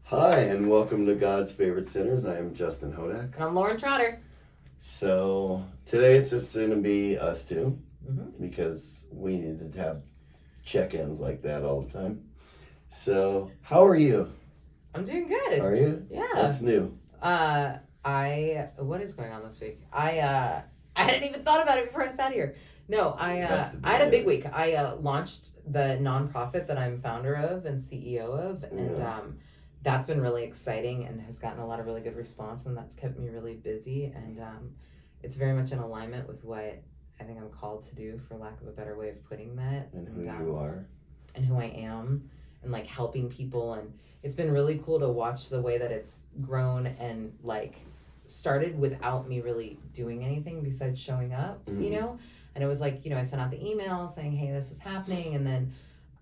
Hi, and welcome to God's Favorite Sinners. I am Justin Hodak. And I'm Lauren Trotter. So, today it's just going to be us two, Mm-hmm. because we need to have check-ins like that all the time. So, how are you? I'm doing good. Are you? Yeah. What's new? What is going on this week? I hadn't even thought about it before I sat here. No, I had a big week. I launched the nonprofit that I'm founder of and CEO of, and that's been really exciting and has gotten a lot of really good response, and that's kept me really busy, and it's very much in alignment with what I think I'm called to do, for lack of a better way of putting that. And who you are. And who I am, and like helping people, and it's been really cool to watch the way that it's grown and like started without me really doing anything besides showing up, you know? And it was like, I sent out the email saying, hey, this is happening, and then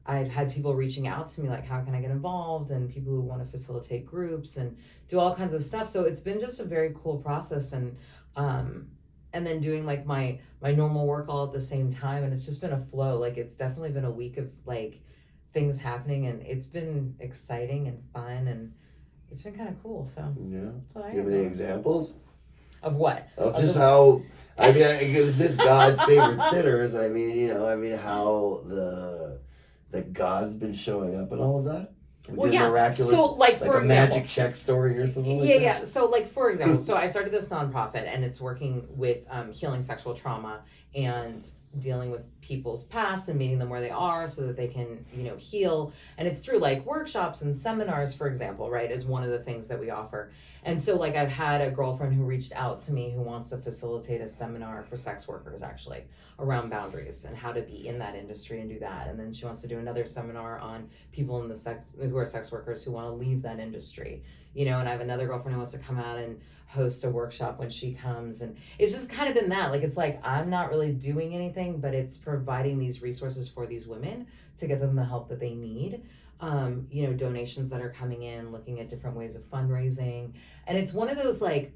I've had people reaching out to me like, how can I get involved, and people who want to facilitate groups and do all kinds of stuff. So it's been just a very cool process, and then doing like my normal work all at the same time, and it's just been a flow. Like, it's definitely been a week of like things happening, and it's been exciting and fun, and it's been kind of cool. So Yeah. that's what I Do you have any examples? Of what? Of just how, because this God's Favorite Sinners, how the God's been showing up and all of that? Well, yeah. Miraculous, so, like, for a example, magic check story or something like that? Yeah. So, like, for example, so I started this nonprofit, and it's working with healing sexual trauma and dealing with people's past and meeting them where they are so that they can, heal. And it's through, like, workshops and seminars, for example, right, is one of the things that we offer. And so, like, I've had a girlfriend who reached out to me who wants to facilitate a seminar for sex workers, actually, around boundaries and how to be in that industry and do that. And then she wants to do another seminar on people in the who are sex workers who want to leave that industry. And I have another girlfriend who wants to come out and host a workshop when she comes. And it's just kind of been that. Like, it's like I'm not really doing anything, but it's providing these resources for these women to give them the help that they need. Donations that are coming in, looking at different ways of fundraising. And it's one of those, like,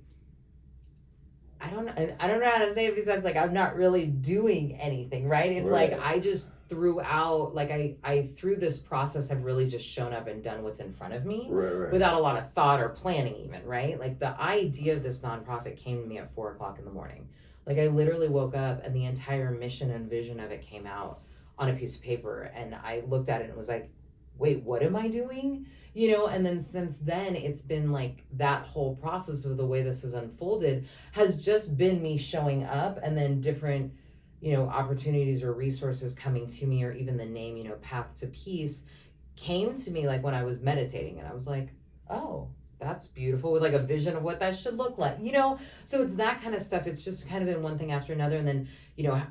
I don't know how to say it besides, like, I'm not really doing anything, right? It's right. Like, I just throughout, like, I through this process have really just shown up and done what's in front of me, right. Without a lot of thought or planning even, right? Like, the idea of this nonprofit came to me at 4:00 in the morning. Like, I literally woke up and the entire mission and vision of it came out on a piece of paper, and I looked at it and was like, wait, what am I doing? And then since then, it's been like that whole process of the way this has unfolded has just been me showing up, and then different, opportunities or resources coming to me, or even the name, Path to Peace came to me like when I was meditating, and I was like, oh, that's beautiful, with like a vision of what that should look like, So it's that kind of stuff. It's just kind of been one thing after another. And then,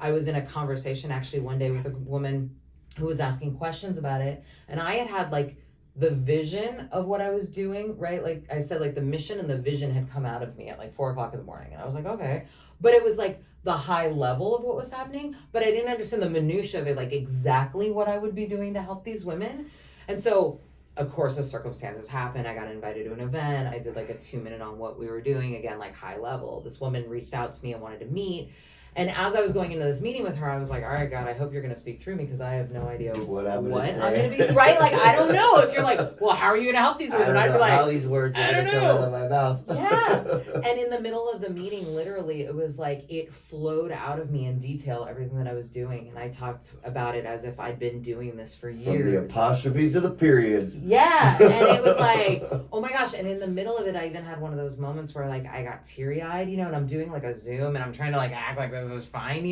I was in a conversation actually one day with a woman who was asking questions about it, and I had like the vision of what I was doing, right? Like I said, like the mission and the vision had come out of me at like 4:00 in the morning, and I was like, okay, but it was like the high level of what was happening, but I didn't understand the minutia of it, like exactly what I would be doing to help these women. And so, of course, as circumstances happened, I got invited to an event. I did like a 2-minute on what we were doing, again, like high level. This woman reached out to me and wanted to meet. And as I was going into this meeting with her, I was like, all right, God, I hope you're going to speak through me, because I have no idea what I'm going to be, right? Like, I don't know if you're like, well, how are you going to help these words? And I'd be like, how these words are going to come out of my mouth. Yeah. And in the middle of the meeting, literally, it was like it flowed out of me in detail, everything that I was doing. And I talked about it as if I'd been doing this for years. From the apostrophes to the periods. Yeah. And it was like, oh my gosh. And in the middle of it, I even had one of those moments where like I got teary-eyed, and I'm doing like a Zoom, and I'm trying to like act like this is fine,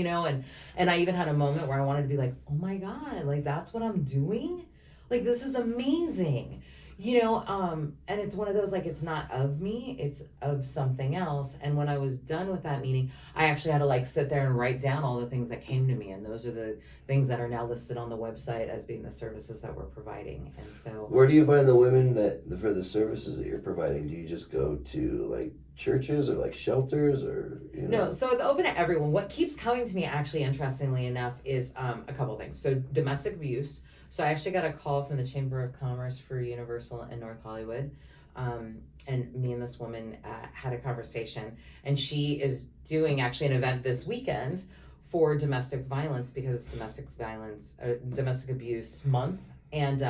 and I even had a moment where I wanted to be like, oh my God, like that's what I'm doing? Like, this is amazing. And it's one of those, like, it's not of me, it's of something else. And when I was done with that meeting, I actually had to like sit there and write down all the things that came to me. And those are the things that are now listed on the website as being the services that we're providing. And so, where do you find the women for the services that you're providing? Do you just go to like churches or like shelters, or No, so it's open to everyone. What keeps coming to me, actually, interestingly enough, is a couple things. So domestic abuse. So I actually got a call from the Chamber of Commerce for Universal in North Hollywood. And me and this woman had a conversation, and she is doing actually an event this weekend for domestic violence, because it's domestic abuse month. And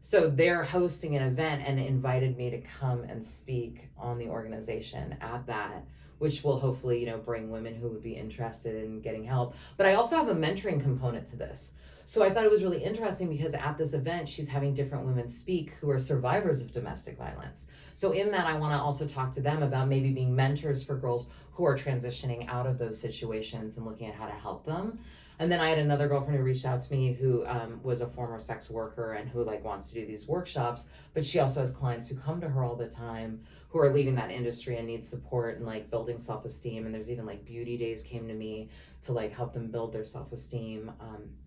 So they're hosting an event and invited me to come and speak on the organization at that, which will hopefully, bring women who would be interested in getting help. But I also have a mentoring component to this. So I thought it was really interesting because at this event, she's having different women speak who are survivors of domestic violence. So in that, I want to also talk to them about maybe being mentors for girls who are transitioning out of those situations and looking at how to help them. And then I had another girlfriend who reached out to me who was a former sex worker and who wants to do these workshops, but she also has clients who come to her all the time who are leaving that industry and need support and building self-esteem. And there's even beauty days came to me to help them build their self-esteem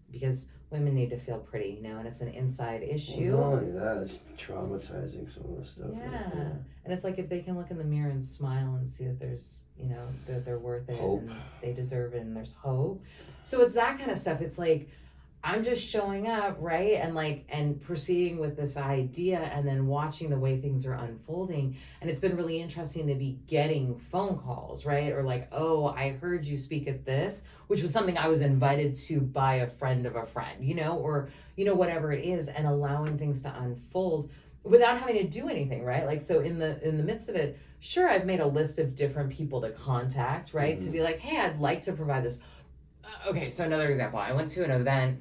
because women need to feel pretty, and it's an inside issue. Well, not only that, it's traumatizing, some of the stuff. Yeah. And it's if they can look in the mirror and smile and see that there's, that they're worth it hope. And they deserve it and there's hope. So it's that kind of stuff. It's I'm just showing up, right? And proceeding with this idea and then watching the way things are unfolding. And it's been really interesting to be getting phone calls, right? Or oh, I heard you speak at this, which was something I was invited to by a friend of a friend, or, whatever it is, and allowing things to unfold without having to do anything, right? So in the midst of it, sure, I've made a list of different people to contact, right? Mm-hmm. To be hey, I'd like to provide this. Okay, so another example, I went to an event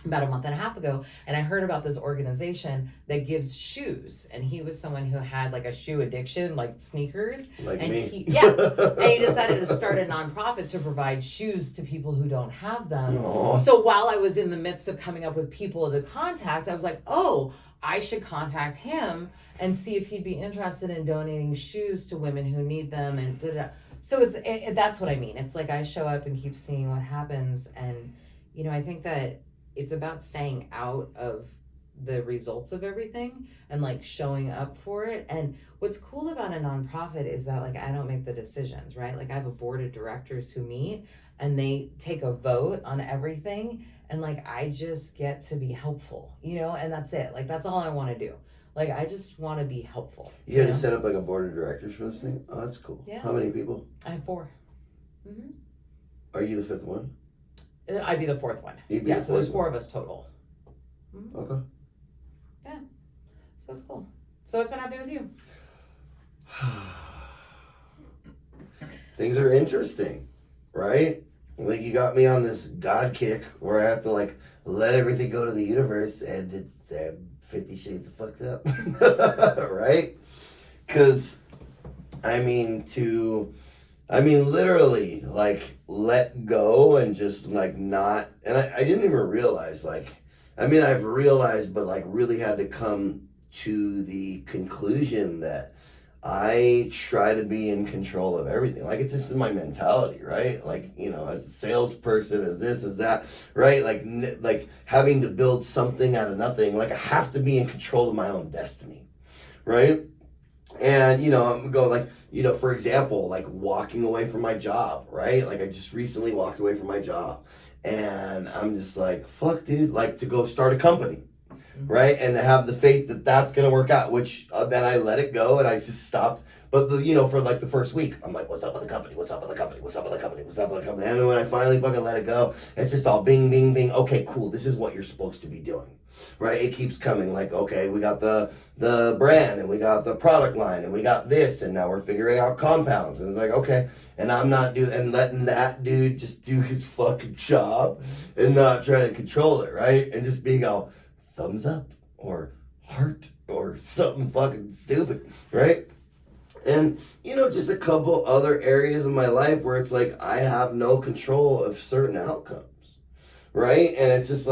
about a month and a half ago, and I heard about this organization that gives shoes, and he was someone who had a shoe addiction, sneakers, and me. And he decided to start a nonprofit to provide shoes to people who don't have them. Aww. So while I was in the midst of coming up with people to contact, I was oh, I should contact him and see if he'd be interested in donating shoes to women who need them, and da-da-da. So that's what I mean. It's I show up and keep seeing what happens, and I think that it's about staying out of the results of everything and showing up for it. And what's cool about a nonprofit is that I don't make the decisions, right? I have a board of directors who meet and they take a vote on everything, and I just get to be helpful, and that's it. That's all I want to do. I just want to be helpful. You had to set up a board of directors for this thing? Oh, that's cool. Yeah. How many people? I have 4. Mm-hmm. Are you the 5th one? I'd be the 4th one. Yeah, so there's 4 of us total. Mm-hmm. Okay. Yeah. So it's cool. So what's been happening with you? Things are interesting, right? You got me on this God kick where I have to let everything go to the universe, and it's 50 shades of fucked up, right? Because literally let go and just not, and I didn't even realize I've realized, but really had to come to the conclusion that I try to be in control of everything. It's just in my mentality, right? As a salesperson, as this, as that, right? Having to build something out of nothing. I have to be in control of my own destiny, right? And, I'm going for example, walking away from my job, right? I just recently walked away from my job, and I'm just fuck, dude, to go start a company. Right, and to have the faith that that's gonna work out, which then I let it go and I just stopped. But for the first week, I'm what's up with the company? What's up with the company? What's up with the company? What's up with the company? And when I finally fucking let it go, it's just all bing, bing, bing. Okay, cool. This is what you're supposed to be doing, right? It keeps coming. Okay, we got the brand, and we got the product line, and we got this, and now we're figuring out compounds, and it's okay. And I'm not letting that dude just do his fucking job and not try to control it, right? And just being all thumbs up or heart or something fucking stupid, right? And just a couple other areas of my life where it's I have no control of certain outcomes, right? And it's just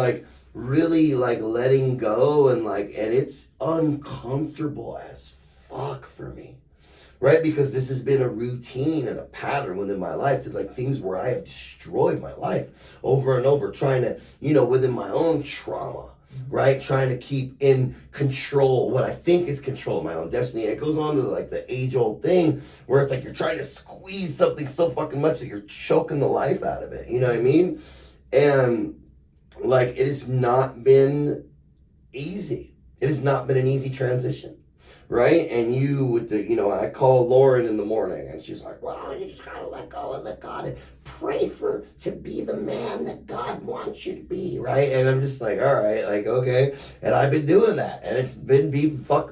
really letting go, and it's uncomfortable as fuck for me, right? Because this has been a routine and a pattern within my life to things where I have destroyed my life over and over, trying to within my own trauma, right? Trying to keep in control what I think is control of my own destiny. And it goes on to the age-old thing where it's you're trying to squeeze something so fucking much that you're choking the life out of it. You know what I mean? And it has not been easy. It has not been an easy transition, right? And you with I call Lauren in the morning, and she's well, you just gotta let go and let God. pray to be the man that God wants you to be, right? And I'm just like, all right, like, okay. And I've been doing that, and it's been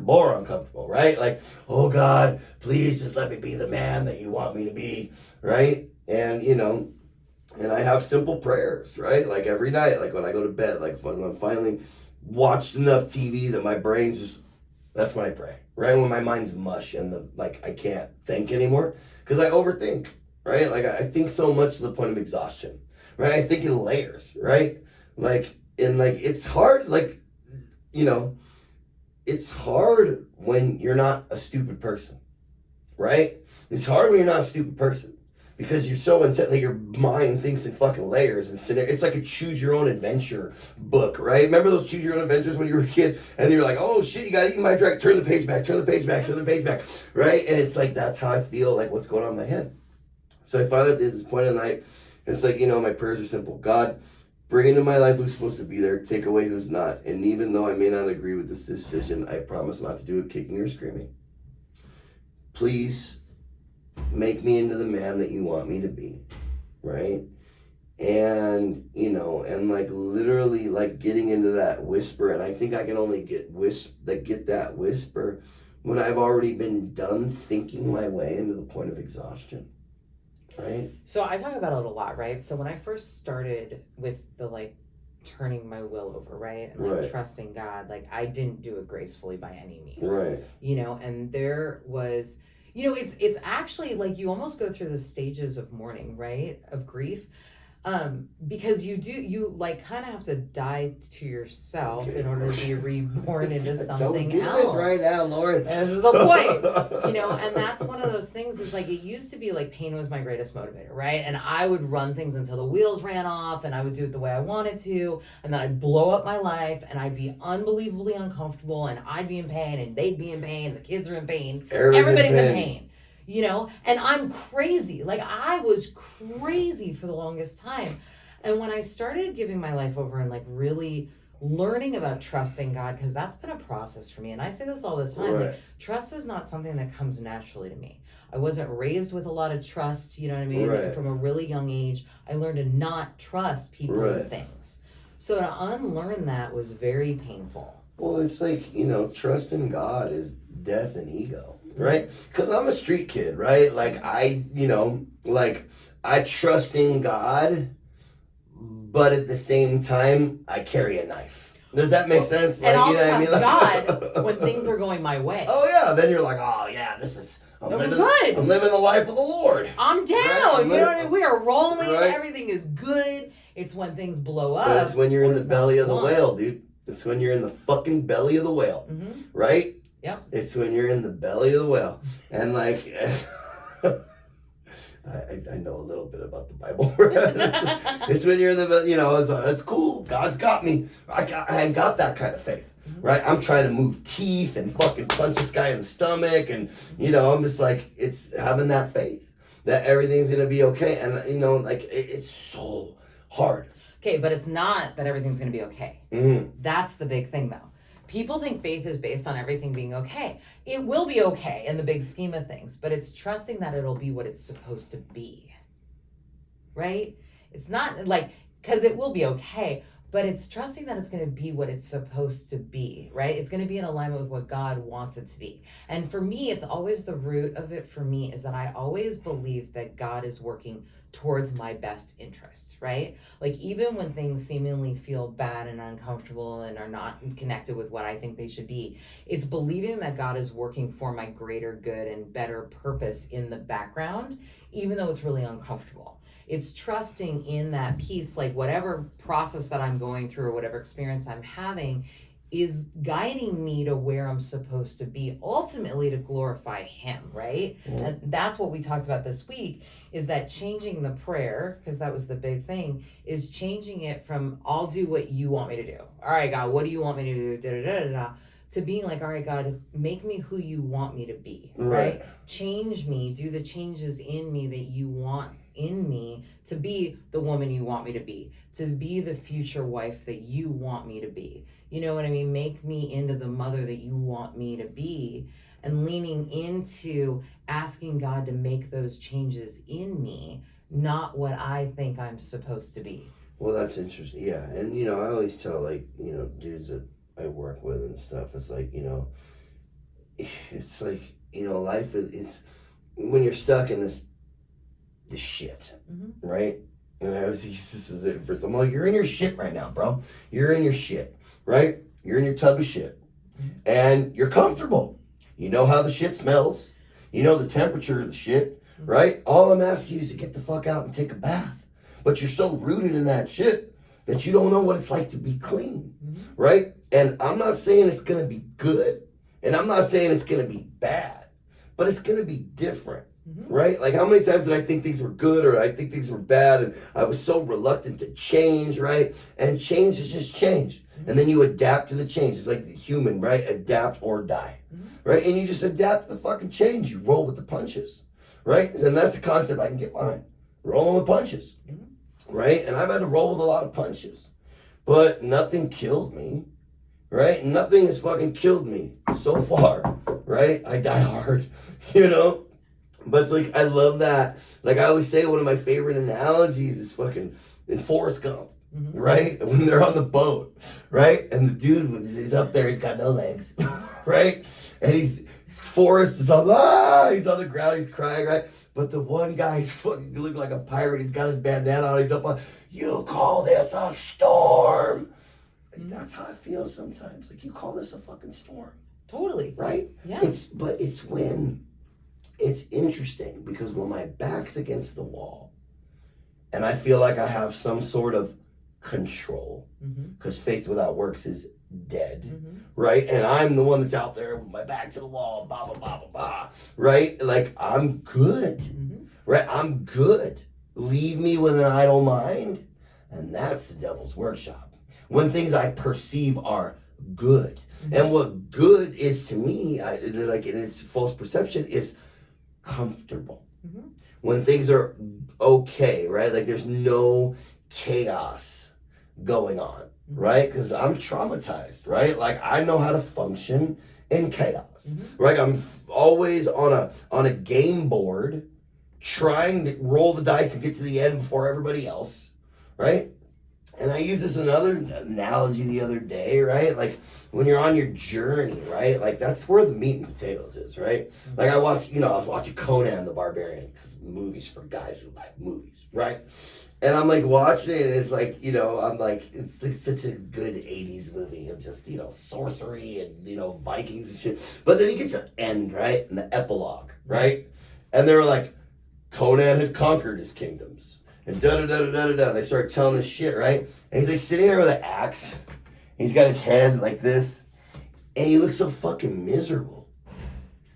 more uncomfortable, right? Like, oh God, please just let me be the man that you want me to be, right? And and I have simple prayers, right? Like every night, like when I go to bed, like when I'm finally watched enough TV that my brain's just, that's when I pray, right? When my mind's mush and I can't think anymore, because I overthink, right? Like I think so much to the point of exhaustion, right? I think in layers, right? It's hard, it's hard when you're not a stupid person, right? It's hard when you're not a stupid person. Because you're so intent, like your mind thinks in fucking layers and scenarios. It's like a choose your own adventure book, right? Remember those choose your own adventures when you were a kid? And you're like, oh shit, you gotta eat my dragon. Turn the page back, right? And it's like, that's how I feel, like what's going on in my head. So I finally, at this point of the night, it's like, my prayers are simple. God, bring into my life who's supposed to be there, take away who's not. And even though I may not agree with this decision, I promise not to do it kicking or screaming. Please make me into the man that you want me to be, right? And literally getting into that whisper, and I think I can only get that whisper when I've already been done thinking my way into the point of exhaustion, right? So I talk about it a lot, right? So when I first started with the turning my will over, right? And right. Trusting God, I didn't do it gracefully by any means. Right. And there was, it's actually you almost go through the stages of mourning, right? Of grief. Because you kind of have to die to yourself in order to be reborn into something Don't do else. This right now, Lauren. This is the point, and that's one of those things is it used to be pain was my greatest motivator, right? And I would run things until the wheels ran off, and I would do it the way I wanted to, and then I'd blow up my life, and I'd be unbelievably uncomfortable, and I'd be in pain, and they'd be in pain, the kids are in pain, everybody's in pain. And I'm crazy. I was crazy for the longest time. And when I started giving my life over and really learning about trusting God, because that's been a process for me. And I say this all the time, right. Trust is not something that comes naturally to me. I wasn't raised with a lot of trust, you know what I mean? Right. From a really young age, I learned to not trust people right. and things. So to unlearn that was very painful. Well, it's trust in God is death and ego. Right? Because I'm a street kid, right? I trust in God, but at the same time, I carry a knife. Does that make sense? And I'll trust God when things are going my way. Oh, yeah. Then you're like, oh, yeah, I'm living the life of the Lord. I'm down. Right? You know what I mean? We are rolling. Right? Everything is good. It's when things blow up. But it's when you're in the belly of the whale, dude. It's when you're in the fucking belly of the whale. Mm-hmm. Right? Yep. It's when you're in the belly of the whale. And I know a little bit about the Bible. It's when you're in the, it's cool. God's got me. I ain't got that kind of faith, right? I'm trying to move teeth and fucking punch this guy in the stomach. And, I'm just it's having that faith that everything's going to be okay. And, it's so hard. Okay, but it's not that everything's going to be okay. Mm-hmm. That's the big thing, though. People think faith is based on everything being okay. It will be okay in the big scheme of things, but it's trusting that it'll be what it's supposed to be, right? It's not because it will be okay, but it's trusting that it's going to be what it's supposed to be, right? It's going to be in alignment with what God wants it to be. And for me, it's always the root of it for me is that I always believe that God is working towards my best interest, right? Even when things seemingly feel bad and uncomfortable and are not connected with what I think they should be, it's believing that God is working for my greater good and better purpose in the background, even though it's really uncomfortable. It's trusting in that piece, whatever process that I'm going through or whatever experience I'm having is guiding me to where I'm supposed to be, ultimately to glorify Him, right? Mm-hmm. And that's what we talked about this week, is that changing the prayer, because that was the big thing, is changing it from, I'll do what you want me to do. All right, God, what do you want me to do? Da-da-da-da-da. To being all right, God, make me who you want me to be, right? Change me, do the changes in me that you want in me to be the woman you want me to be the future wife that you want me to be. You know what I mean? Make me into the mother that you want me to be, and leaning into asking God to make those changes in me not what I think I'm supposed to be. Well, that's interesting. Yeah. And, you know, I always tell, like, you know, dudes that I work with and stuff, it's like, you know, it's like, you know, life is, it's when you're stuck in this shit, right? And I always use this as it first. I'm like, you're in your shit right now, bro. You're in your shit, right? You're in your tub of shit. And you're comfortable. You know how the shit smells. You know the temperature of the shit, right? All I'm asking you is to get the fuck out and take a bath. But you're so rooted in that shit that you don't know what it's like to be clean, right? And I'm not saying it's going to be good. And I'm not saying it's going to be bad. But it's going to be different. Right? Like, how many times did I think things were good or I think things were bad, and I was so reluctant to change, right? And change is just change. And then you adapt to the change. It's like the human, right? Adapt or die, right? And you just adapt to the fucking change. You roll with the punches, right? And that's a concept I can get behind. Rolling with punches, right? And I've had to roll with a lot of punches. But nothing killed me, right? Nothing has fucking killed me so far, right? I die hard, you know? But it's like, I love that. Like, I always say one of my favorite analogies is fucking in Forrest Gump, right? When they're on the boat, right? And the dude, he's up there, he's got no legs, right? And Forrest is he's on the ground, he's crying, right? But the one guy, he's fucking look like a pirate, he's got his bandana on, he's up on, you call this a storm? Like, that's how I feel sometimes. Like, you call this a fucking storm. Totally. Right? Yeah. It's interesting because when my back's against the wall and I feel like I have some sort of control, because faith without works is dead, right? And I'm the one that's out there with my back to the wall, blah, blah, blah, blah, blah, right? Like, I'm good, right? I'm good. Leave me with an idle mind, and that's the devil's workshop. When things I perceive are good. And what good is to me, like in its false perception, is comfortable. When things are okay, right? Like there's no chaos going on, right? Because I'm traumatized, right? Like I know how to function in chaos, right? I'm always on a game board trying to roll the dice and get to the end before everybody else, right? And I used this another analogy the other day, right? Like when you're on your journey, right? Like that's where the meat and potatoes is, right? Like I was watching Conan the Barbarian, because movies for guys who like movies, right? And I'm like watching it, and it's like, you know, I'm like, it's like such a good 80s movie of just, you know, sorcery and, you know, Vikings and shit. But then he gets an end, right? And the epilogue, right? And they were like, Conan had conquered his kingdoms. And da-da-da-da-da-da. They start telling this shit, right? And he's like sitting there with an axe. He's got his head like this. And he looks so fucking miserable.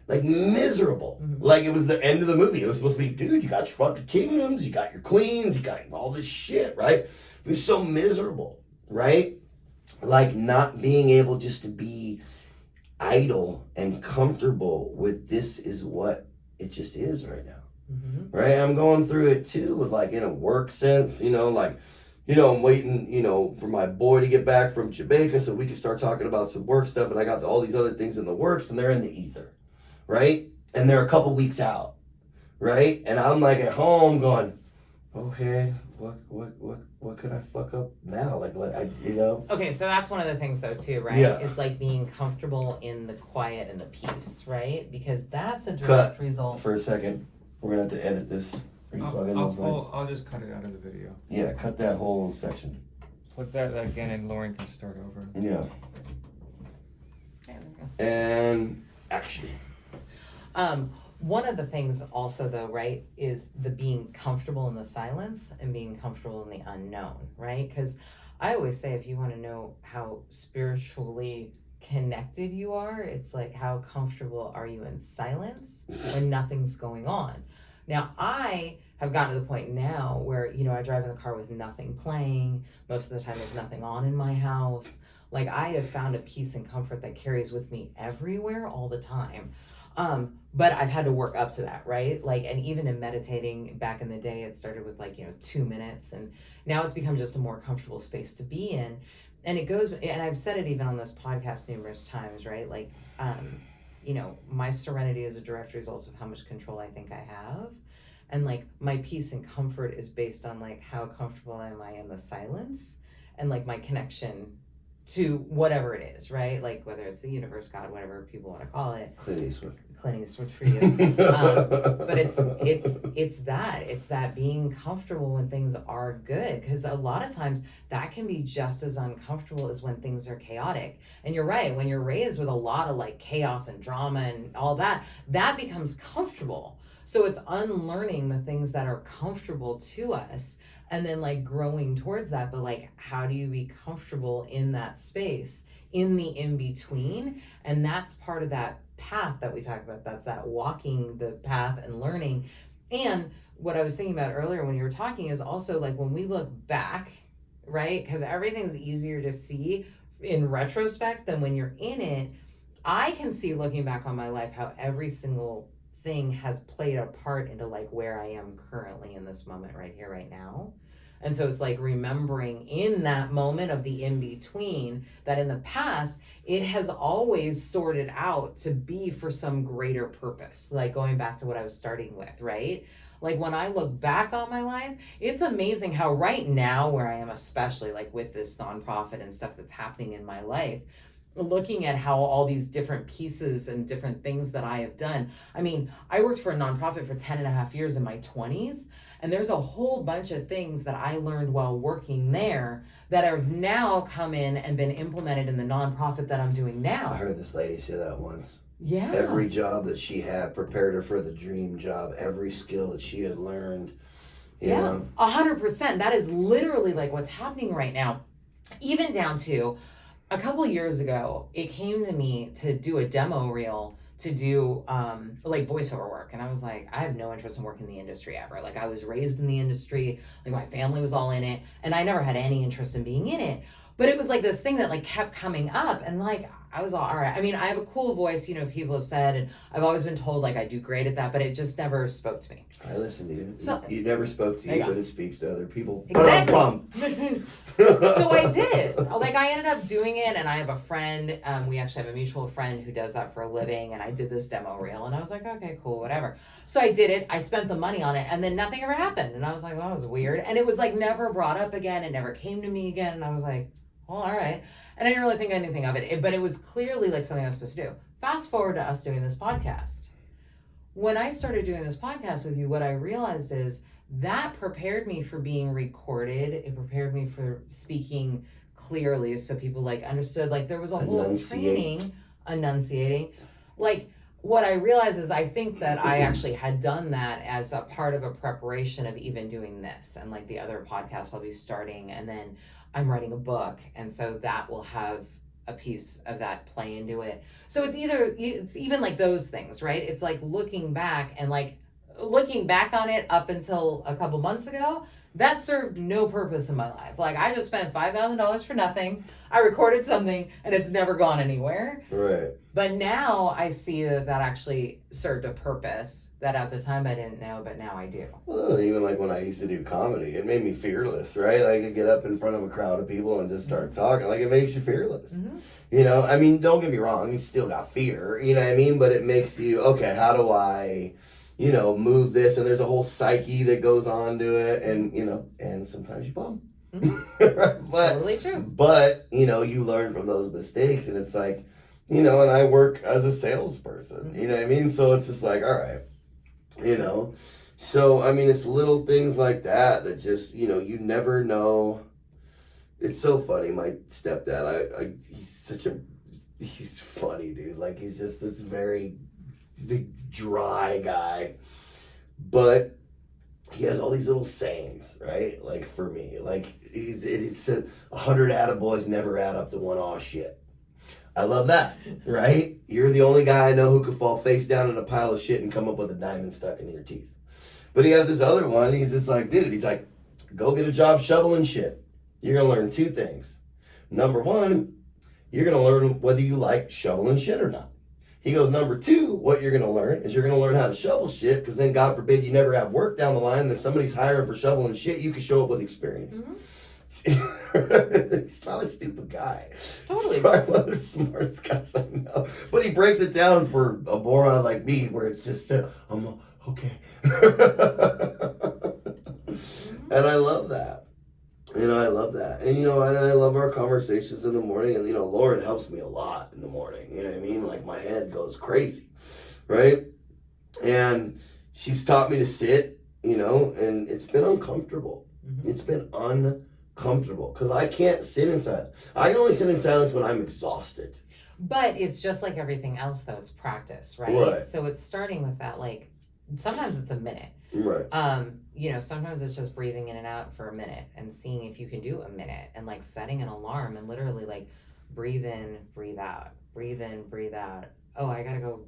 Like miserable. Like it was the end of the movie. It was supposed to be, dude, you got your fucking kingdoms, you got your queens, you got all this shit, right? He was so miserable, right? Like not being able just to be idle and comfortable with this is what it just is right now. Right, I'm going through it too with like in a work sense, you know, like, you know, I'm waiting, you know, for my boy to get back from Jamaica so we can start talking about some work stuff, and I got all these other things in the works and they're in the ether, right? And they're a couple weeks out, right? And I'm like at home going, okay, what could I fuck up now? Like what you know? Okay, so that's one of the things though too, right? Yeah. It's like being comfortable in the quiet and the peace, right? Because that's a direct result. For a second. We're gonna have to edit this. Are you plugging those lights? I'll just cut it out of the video. Yeah, cut that whole section. Put that again and Lauren can start over. Yeah. There we go. And action. One of the things also though, right, is the being comfortable in the silence and being comfortable in the unknown, right? Because I always say if you want to know how spiritually connected you are, it's like how comfortable are you in silence when nothing's going on. Now I have gotten to the point now where, you know, I drive in the car with nothing playing. Most of the time there's nothing on in my house. Like I have found a peace and comfort that carries with me everywhere all the time. But I've had to work up to that, right? Like, and even in meditating back in the day, it started with like, you know, 2 minutes, and now it's become just a more comfortable space to be in. And it goes, and I've said it even on this podcast numerous times, right? Like, you know, my serenity is a direct result of how much control I think I have. And like my peace and comfort is based on like how comfortable am I in the silence and like my connection to whatever it is, right? Like whether it's the universe, God, whatever people want to call it. Clint Eastwood. Clint Eastwood for you. But it's that being comfortable when things are good, because a lot of times that can be just as uncomfortable as when things are chaotic. And you're right, when you're raised with a lot of like chaos and drama and all that becomes comfortable. So it's unlearning the things that are comfortable to us and then like growing towards that. But like, how do you be comfortable in that space, in the in-between? And that's part of that path that we talk about. That's that walking the path and learning. And what I was thinking about earlier when you were talking is also like when we look back, right? Because everything's easier to see in retrospect than when you're in it. I can see looking back on my life how every single thing has played a part into like where I am currently in this moment right here, right now. And so it's like remembering in that moment of the in-between that in the past, it has always sorted out to be for some greater purpose. Like going back to what I was starting with, right? Like when I look back on my life, it's amazing how right now where I am, especially like with this nonprofit and stuff that's happening in my life, looking at how all these different pieces and different things that I have done. I mean, I worked for a nonprofit for 10 and a half years in my 20s. And there's a whole bunch of things that I learned while working there that have now come in and been implemented in the nonprofit that I'm doing now. I heard this lady say that once. Yeah. Every job that she had prepared her for the dream job. Every skill that she had learned. You know? 100%. That is literally like what's happening right now. Even down to a couple of years ago, it came to me to do a demo reel to do like voiceover work. And I was like, I have no interest in working in the industry ever. Like I was raised in the industry, like my family was all in it, and I never had any interest in being in it. But it was like this thing that like kept coming up, and like I was all right. I mean, I have a cool voice, you know, people have said, and I've always been told like I do great at that, but it just never spoke to me. I listen to you. So, it never spoke to you, but it speaks to other people. Exactly. So I did. Like I ended up doing it, and I have a friend, we actually have a mutual friend who does that for a living, and I did this demo reel, and I was like, okay, cool, whatever. So I did it, I spent the money on it, and then nothing ever happened, and I was like, well, that was weird, and it was like never brought up again, it never came to me again, and I was like, well, all right. And I didn't really think anything of it, but it was clearly like something I was supposed to do. Fast forward to us doing this podcast. When I started doing this podcast with you, what I realized is that prepared me for being recorded. It prepared me for speaking clearly so people like understood, like there was a whole training, enunciating. Like what I realized is I think that I actually had done that as a part of a preparation of even doing this and like the other podcasts I'll be starting. And then I'm writing a book. And so that will have a piece of that play into it. So it's even like those things, right? It's like looking back on it up until a couple months ago, that served no purpose in my life. Like I just spent $5,000 for nothing. I recorded something and it's never gone anywhere. Right. But now I see that actually served a purpose that at the time I didn't know, but now I do. Well, even like when I used to do comedy, it made me fearless, right? Like I get up in front of a crowd of people and just start talking. Like it makes you fearless. Mm-hmm. You know, I mean, don't get me wrong, you still got fear, you know what I mean? But it makes you, okay, how do I, you know, move this? And there's a whole psyche that goes on to it, and you know, and sometimes you bum. Mm-hmm. But, totally true. But, you know, you learn from those mistakes, and it's like, you know, and I work as a salesperson, you know what I mean? So it's just like, all right, you know. So, I mean, it's little things like that just, you know, you never know. It's so funny. My stepdad, he's funny, dude. Like, he's just this very dry guy. But he has all these little sayings, right? Like, for me, like, it said 100 attaboys never add up to one aw shit. I love that, right? You're the only guy I know who could fall face down in a pile of shit and come up with a diamond stuck in your teeth. But he has this other one. He's just like, dude, he's like, go get a job shoveling shit. You're going to learn two things. Number one, you're going to learn whether you like shoveling shit or not. He goes, number two, what you're going to learn is you're going to learn how to shovel shit, because then God forbid you never have work down the line, then somebody's hiring for shoveling shit, you can show up with experience. Mm-hmm. He's not a stupid guy. Totally. He's probably one of the smartest guys I know. But he breaks it down for a moron like me, where it's just I'm okay. And I love that. I love that. And, and I love our conversations in the morning. And, Lauren helps me a lot in the morning. You know what I mean? Like, my head goes crazy, right? And she's taught me to sit, and it's been uncomfortable. Mm-hmm. It's been uncomfortable because I can't sit in silence. I can only sit in silence when I'm exhausted. But it's just like everything else, though. It's practice, right? So it's starting with that, like, sometimes it's a minute. Right. Sometimes it's just breathing in and out for a minute and seeing if you can do a minute and like setting an alarm and literally like breathe in, breathe out, breathe in, breathe out. Oh, I gotta go,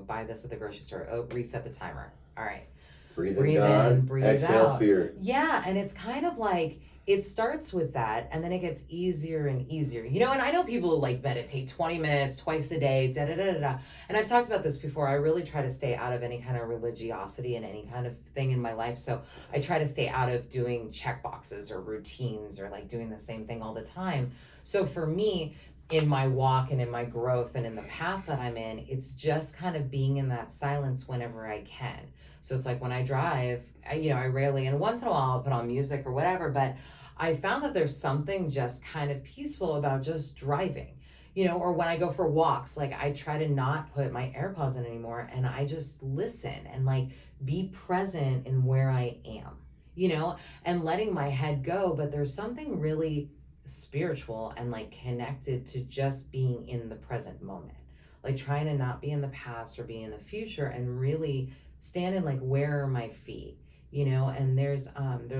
buy this at the grocery store. Oh, reset the timer. All right. Breathe in, breathe exhale out. Fear. Yeah, and it's kind of like it starts with that and then it gets easier and easier. And I know people who like meditate 20 minutes twice a day, da-da-da-da-da. And I've talked about this before. I really try to stay out of any kind of religiosity and any kind of thing in my life. So I try to stay out of doing check boxes or routines or like doing the same thing all the time. So for me, in my walk and in my growth and in the path that I'm in, it's just kind of being in that silence whenever I can. So it's like when I drive, I rarely, and once in a while I'll put on music or whatever, but I found that there's something just kind of peaceful about just driving, or when I go for walks, like I try to not put my AirPods in anymore and I just listen and like be present in where I am, and letting my head go. But there's something really spiritual and like connected to just being in the present moment, like trying to not be in the past or be in the future and really stand in like, where are my feet? And there's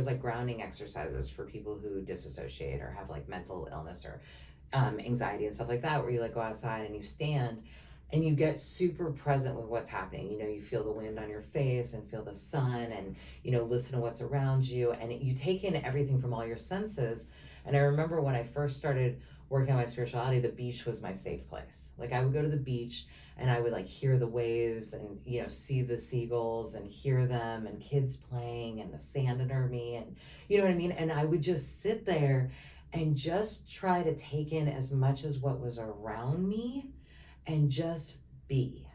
like grounding exercises for people who disassociate or have like mental illness or anxiety and stuff like that, where you like go outside and you stand and you get super present with what's happening. You feel the wind on your face and feel the sun and, listen to what's around you. And you take in everything from all your senses. And I remember when I first started working on my spirituality, the beach was my safe place. Like I would go to the beach and I would like hear the waves and, see the seagulls and hear them and kids playing and the sand under me and, you know what I mean? And I would just sit there and just try to take in as much as what was around me and just be,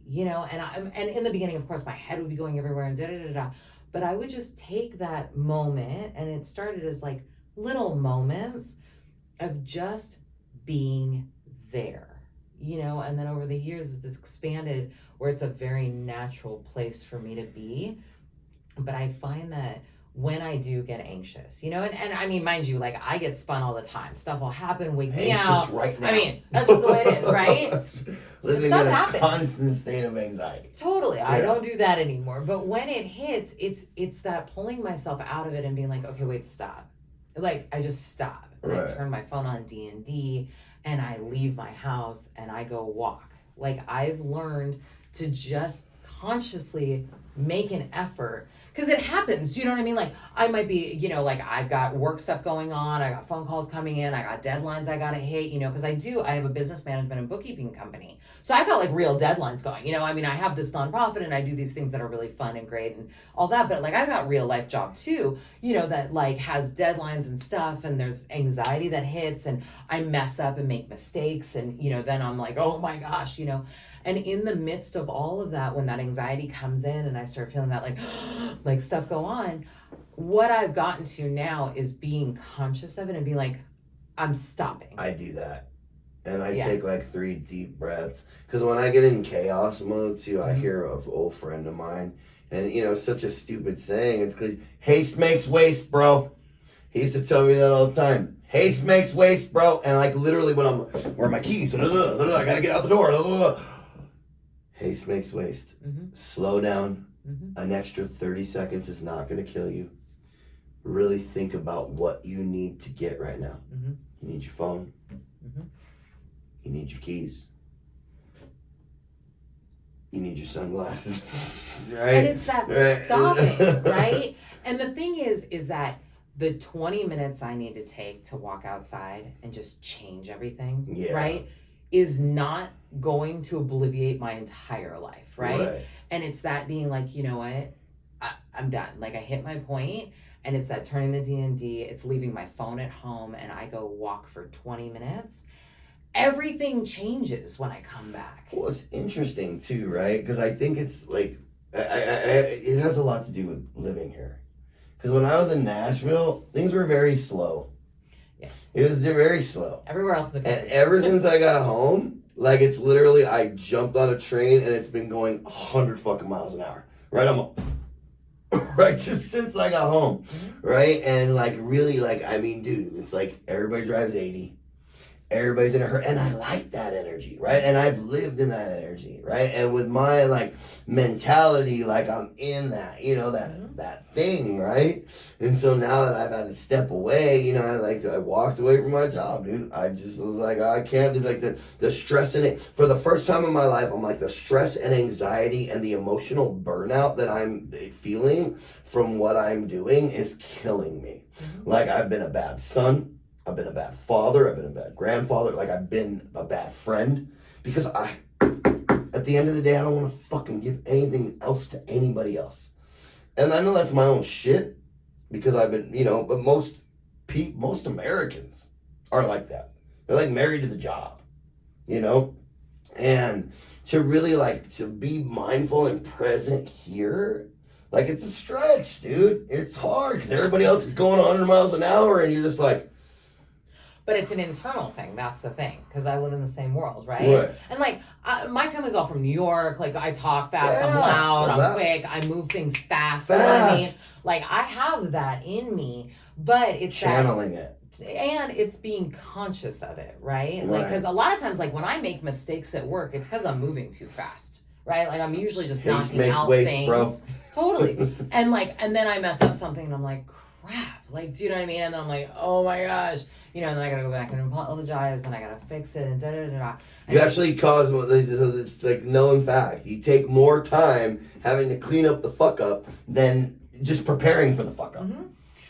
and in the beginning, of course, my head would be going everywhere and da-da-da-da, but I would just take that moment, and it started as like little moments of just being there. And then over the years it's expanded where it's a very natural place for me to be. But I find that when I do get anxious, and I mean, mind you, like I get spun all the time. Stuff will happen, wake me out. Right now. I mean, that's just the way it is, right? Living in a constant state of anxiety. Totally. Yeah. I don't do that anymore. But when it hits, it's that pulling myself out of it and being like, okay, wait, stop. Like I just stop. And I turn my phone on D&D and I leave my house and I go walk. Like I've learned to just consciously make an effort, because it happens. Do you know what I mean? Like I might be, like I've got work stuff going on. I got phone calls coming in. I got deadlines I got to hit, because I have a business management and bookkeeping company. So I've got like real deadlines going, I mean, I have this nonprofit and I do these things that are really fun and great and all that. But like I've got real life job too, that like has deadlines and stuff. And there's anxiety that hits and I mess up and make mistakes. And, then I'm like, oh my gosh, And in the midst of all of that, when that anxiety comes in and I start feeling that like stuff go on, what I've gotten to now is being conscious of it and being like, I'm stopping. I do that. And I take like 3 deep breaths. Because when I get in chaos mode too, I hear of an old friend of mine. And such a stupid saying. It's because haste makes waste, bro. He used to tell me that all the time. Haste makes waste, bro. And like literally when I'm, where are my keys? I gotta get out the door. Haste makes waste. Slow down. An extra 30 seconds is not going to kill you. Really think about what you need to get right now. You need your phone. You need your keys. You need your sunglasses. Right? And it's that stopping, right? And the thing is that the 20 minutes I need to take to walk outside and just change everything, right, is not going to obliviate my entire life, right? And it's that being like, you know what, I'm done. Like I hit my point and it's that turning the D&D, it's leaving my phone at home, and I go walk for 20 minutes, everything changes when I come back. Well, it's interesting too, right? Because I think it's like, it has a lot to do with living here. Because when I was in Nashville, things were very slow. Yes. It was very slow. Everywhere else in the country. And ever since I got home, like it's literally, I jumped on a train and it's been going 100 fucking miles an hour. Right? Right, just since I got home. Right? And like really, like, I mean, dude, it's like everybody drives 80. Everybody's in a hurry, and I like that energy, right? And I've lived in that energy, right? And with my like mentality, like I'm in that, you know, that thing, right? And so now that I've had to step away, you know, I walked away from my job, dude. I just was like, I can't do like the stress in it. For the first time in my life, I'm like the stress and anxiety and the emotional burnout that I'm feeling from what I'm doing is killing me. Like I've been a bad son. I've been a bad father, I've been a bad grandfather, like I've been a bad friend, because at the end of the day, I don't want to fucking give anything else to anybody else. And I know that's my own shit, because I've been, you know, but most Americans are like that. They're like married to the job, you know? And to really like, to be mindful and present here, like it's a stretch, dude. It's hard, because everybody else is going 100 miles an hour, and you're just like, but it's an internal thing. That's the thing, because I live in the same world, right? Right. And like, my family's all from New York. Like, I talk fast, I'm Yeah, loud, well, I'm quick, I move things fast. You know what I mean? Like, I have that in me, but it's channeling it. And it's being conscious of it, right? Like, because a lot of times, like when I make mistakes at work, it's because I'm moving too fast, right? Like I'm usually just knocking out things. Bro. Totally. And then I mess up something, and I'm like, crap. Like, do you know what I mean? And then I'm like, oh my gosh. You know, and then I gotta go back and apologize, and I gotta fix it, and da-da-da-da. You actually cause, it's like known fact, you take more time having to clean up the fuck up than just preparing for the fuck up. Mm-hmm.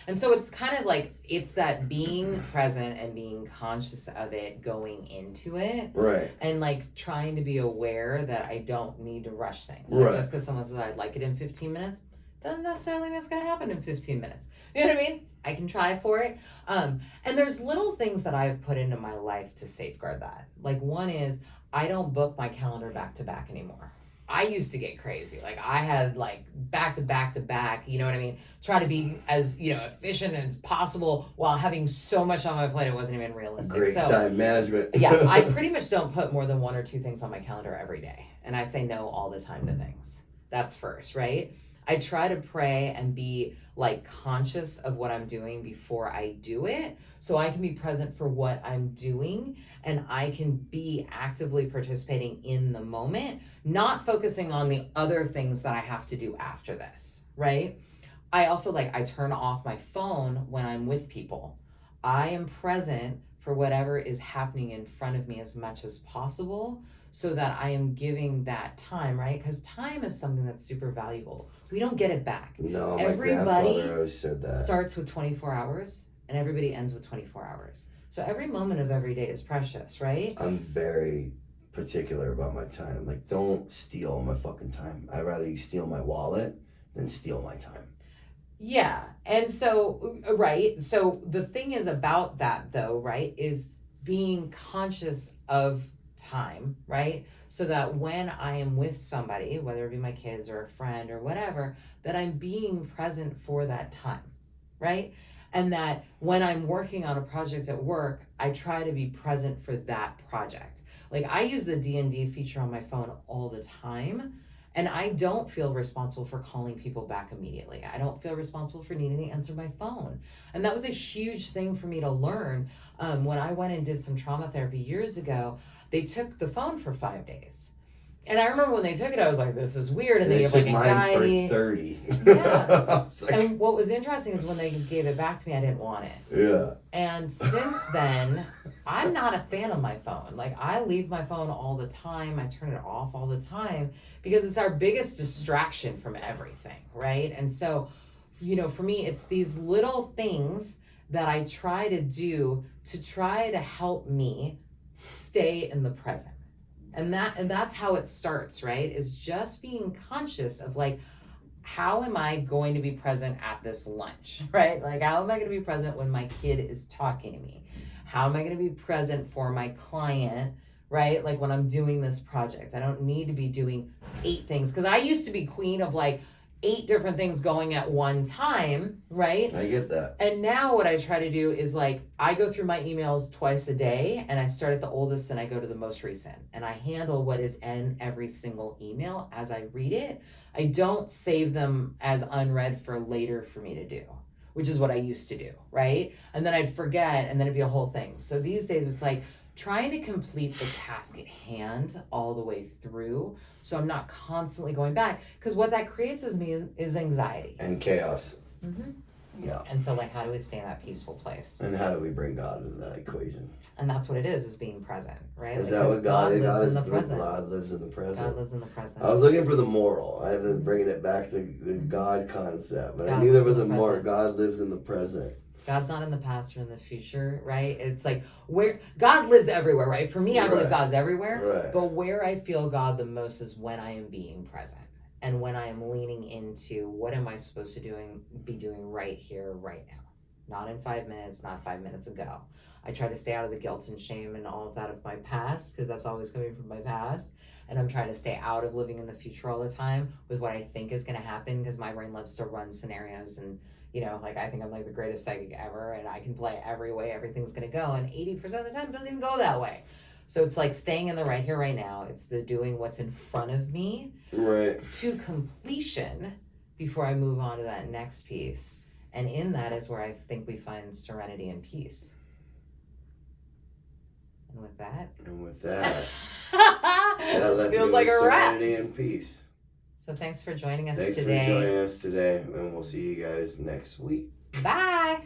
And so it's kind of like, it's that being present and being conscious of it going into it. Right. And like trying to be aware that I don't need to rush things. Like, right. Just because someone says I'd like it in 15 minutes, doesn't necessarily mean it's gonna happen in 15 minutes. You know what I mean? I can try for it. And there's little things that I've put into my life to safeguard that. Like one is, I don't book my calendar back to back anymore. I used to get crazy. Like I had like back to back to back, you know what I mean? Try to be as, you know, efficient as possible while having so much on my plate it wasn't even realistic. Great time management. Yeah, I pretty much don't put more than 1 or 2 things on my calendar every day. And I say no all the time to things. That's first, right? I try to pray and be like conscious of what I'm doing before I do it, so I can be present for what I'm doing, and I can be actively participating in the moment, not focusing on the other things that I have to do after this, right? I also I turn off my phone when I'm with people. I am present for whatever is happening in front of me as much as possible, so that I am giving that time, right? Because time is something that's super valuable. We don't get it back. No, everybody my grandfather always said that. Starts with 24 hours, and everybody ends with 24 hours. So every moment of every day is precious, right? I'm very particular about my time. Like, don't steal my fucking time. I'd rather you steal my wallet than steal my time. Yeah, and so, right, so the thing is about that, though, right, is being conscious of time, right? So that when I am with somebody, whether it be my kids or a friend or whatever, that I'm being present for that time, right? And that when I'm working on a project at work, I try to be present for that project. Like I use the D&D feature on my phone all the time, and I don't feel responsible for calling people back immediately. I don't feel responsible for needing to answer my phone. And that was a huge thing for me to learn. When I went and did some trauma therapy years ago, they took the phone for 5 days. And I remember when they took it, I was like, this is weird. And they have like anxiety. Mine for 30. Yeah. Like, and what was interesting is when they gave it back to me, I didn't want it. Yeah. And since then, I'm not a fan of my phone. Like I leave my phone all the time. I turn it off all the time because it's our biggest distraction from everything, right? And so, you know, for me, it's these little things that I try to do to try to help me stay in the present. And that's how it starts, right? Is just being conscious of like, how am I going to be present at this lunch, right? Like, how am I going to be present when my kid is talking to me? How am I going to be present for my client, right? Like when I'm doing this project, I don't need to be doing 8 things. Because I used to be queen of like 8 different things going at one time, right? I get that. And now what I try to do is like, I go through my emails twice a day and I start at the oldest and I go to the most recent. And I handle what is in every single email as I read it. I don't save them as unread for later for me to do, which is what I used to do, right? And then I'd forget and then it'd be a whole thing. So these days it's like trying to complete the task at hand all the way through. So I'm not constantly going back, because what that creates is anxiety. And chaos. Mm-hmm. Yeah. And so like, how do we stay in that peaceful place? And how do we bring God into that equation? And that's what it is being present, right? Is like, that what God is? lives in the present. God lives in the present. God lives in the present. I was looking for the moral. I had been bringing it back to the God concept, but God I knew there lives was in a the more. present. God lives in the present. God's not in the past or in the future, right? It's like where God lives everywhere, right? For me, I believe Right. God's everywhere. Right. But where I feel God the most is when I am being present and when I am leaning into what am I supposed to be doing right here, right now. Not in 5 minutes, not 5 minutes ago. I try to stay out of the guilt and shame and all of that of my past, because that's always coming from my past. And I'm trying to stay out of living in the future all the time with what I think is going to happen, because my brain loves to run scenarios and, you know, like I think I'm like the greatest psychic ever and I can play every way everything's going to go. And 80% of the time it doesn't even go that way. So it's like staying in the right here, right now. It's the doing what's in front of me Right. to completion before I move on to that next piece. And in that is where I think we find serenity and peace. And with that, that left feels me like with a wrap. serenity and peace. So thanks for joining us Thanks today. for joining us today, and we'll see you guys next week. Bye.